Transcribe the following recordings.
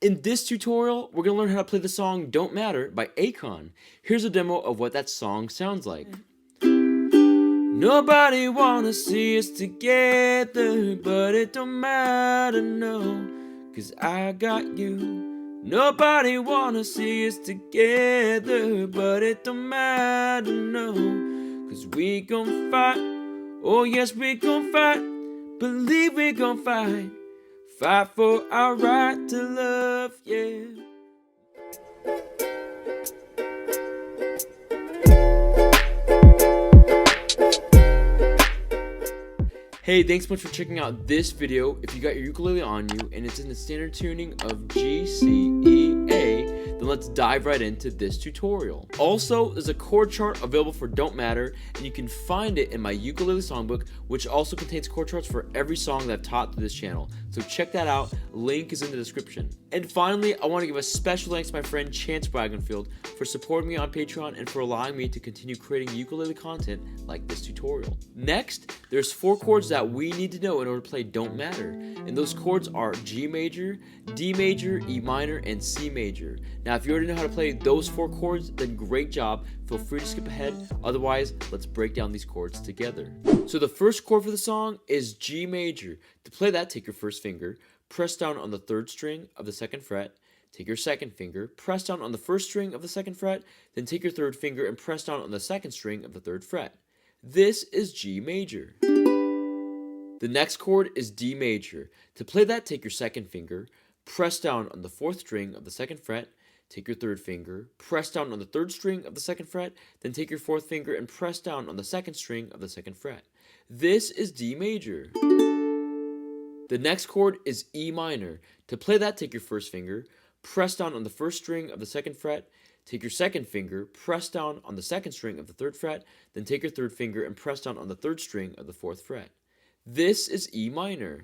In this tutorial, we're going to learn how to play the song Don't Matter by Akon. Here's a demo of what that song sounds like. Nobody wanna see us together, but it don't matter, no, 'cause I got you. Nobody wanna see us together, but it don't matter, no, 'cause we gon' fight. Oh yes, we gon' fight. Believe we gon' fight. Fight for our right to love, yeah. Hey, thanks so much for checking out this video. If you got your ukulele on you and it's in the standard tuning of G, C, E, A, then let's dive right into this tutorial. Also, there's a chord chart available for Don't Matter, and you can find it in my ukulele songbook, which also contains chord charts for every song that I've taught through this channel. So check that out, link is in the description. And finally, I want to give a special thanks to my friend Chance Wagenfield for supporting me on Patreon and for allowing me to continue creating ukulele content like this tutorial. Next, there's 4 chords that we need to know in order to play Don't Matter, and those chords are G major, D major, E minor, and C major. Now if you already know how to play those 4 chords, then great job, feel free to skip ahead, otherwise let's break down these chords together. So the first chord for the song is G major. To play that, take your first finger, press down on the 3rd string of the 2nd fret, take your second finger, press down on the 1st string of the 2nd fret, then take your 3rd finger and press down on the 2nd string of the 3rd fret. This is G major. The next chord is D major. To play that, take your second finger, press down on the 4th string of the 2nd fret, take your 3rd finger, press down on the 3rd string of the 2nd fret, then take your 4th finger and press down on the 2nd string of the 2nd fret. This is D major. The next chord is E minor. To play that, take your first finger, press down on the 1st string of the 2nd fret, take your second finger, press down on the 2nd string of the 3rd fret, then take your 3rd finger and press down on the 3rd string of the 4th fret. This is E minor.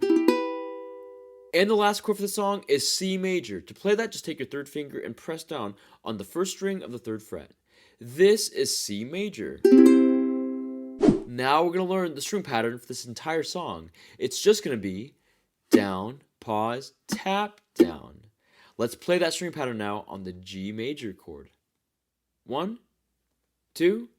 And the last chord for the song is C major. To play that, just take your 3rd finger and press down on the 1st string of the 3rd fret. This is C major. Now we're going to learn the string pattern for this entire song. It's just going to be down, pause, tap, down. Let's play that string pattern now on the G major chord. 1, 2,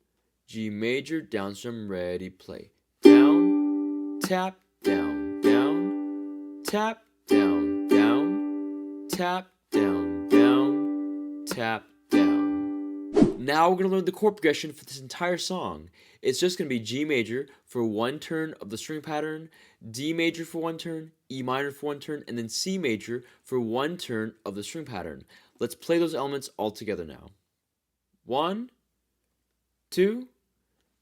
G major, down strum, ready, play. Down, tap, down, down, tap, down, down, tap, down, down, tap, down. Now we're going to learn the chord progression for this entire song. It's just going to be G major for 1 turn of the string pattern, D major for 1 turn, E minor for 1 turn, and then C major for 1 turn of the string pattern. Let's play those elements all together now. 1, 2,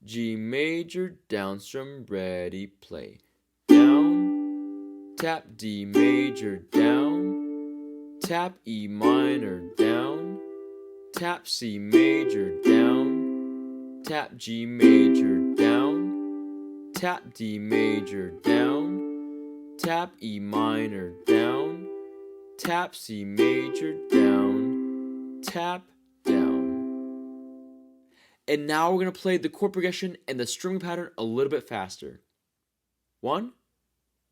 G major, down strum, ready, play. Down, tap, D major, down, tap, E minor, down, tap, C major, down, tap, G major, down, tap, D major, down, tap, E minor, down, tap, C major, down, tap, down. And now we're going to play the chord progression and the string pattern a little bit faster. 1,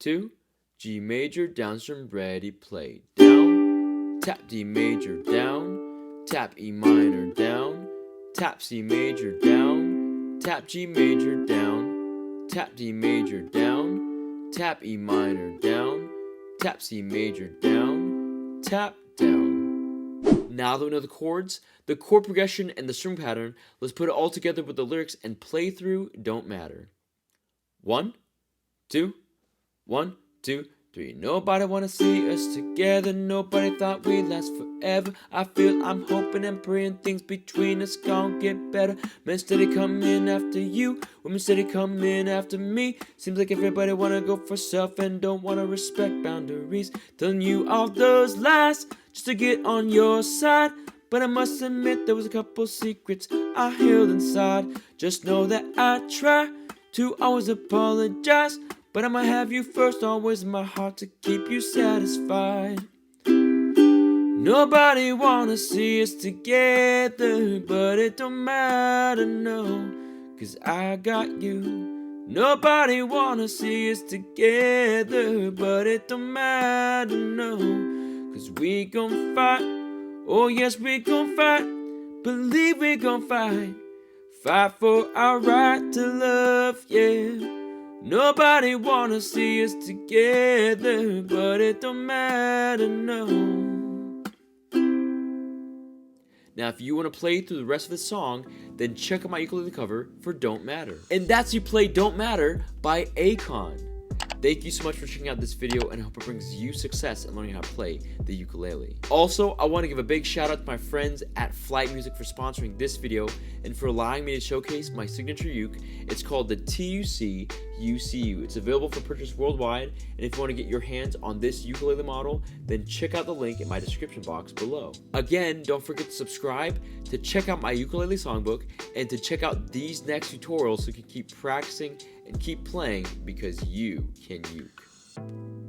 2, G major, down strum, ready, play. Down, tap, D major, down, tap, E minor, down, tap, C major, down, tap, G major, down, tap, D major, down, tap, E minor, down, tap, C major, down, tap, down. Now that we know the chords, the chord progression, and the string pattern, let's put it all together with the lyrics and play through Don't Matter. 1, 2, 1, 2, 3. Nobody wanna see us together. Nobody thought we'd last forever. I feel I'm hoping and praying things between us gon' get better. Men steady coming after you, women steady coming after me. Seems like everybody wanna go for self and don't wanna respect boundaries. Telling you all those lies just to get on your side. But I must admit there was a couple secrets I held inside. Just know that I try to always apologize, but I'ma have you first always in my heart to keep you satisfied. Nobody wanna see us together, but it don't matter, no, 'cause I got you. Nobody wanna see us together, but it don't matter, no, 'cause we gon' fight. Oh yes, we gon' fight. Believe we gon' fight. Fight for our right to love, yeah. Nobody wanna see us together, but it don't matter, no. Now, if you want to play through the rest of the song, then check out my ukulele cover for Don't Matter. And that's You Play Don't Matter by Akon. Thank you so much for checking out this video, and I hope it brings you success in learning how to play the ukulele. Also, I want to give a big shout out to my friends at Flight Music for sponsoring this video and for allowing me to showcase my signature uke. It's called the TUC UCU. It's available for purchase worldwide, and if you want to get your hands on this ukulele model, then check out the link in my description box below. Again, don't forget to subscribe, to check out my ukulele songbook, and to check out these next tutorials so you can keep practicing and keep playing because you can uke.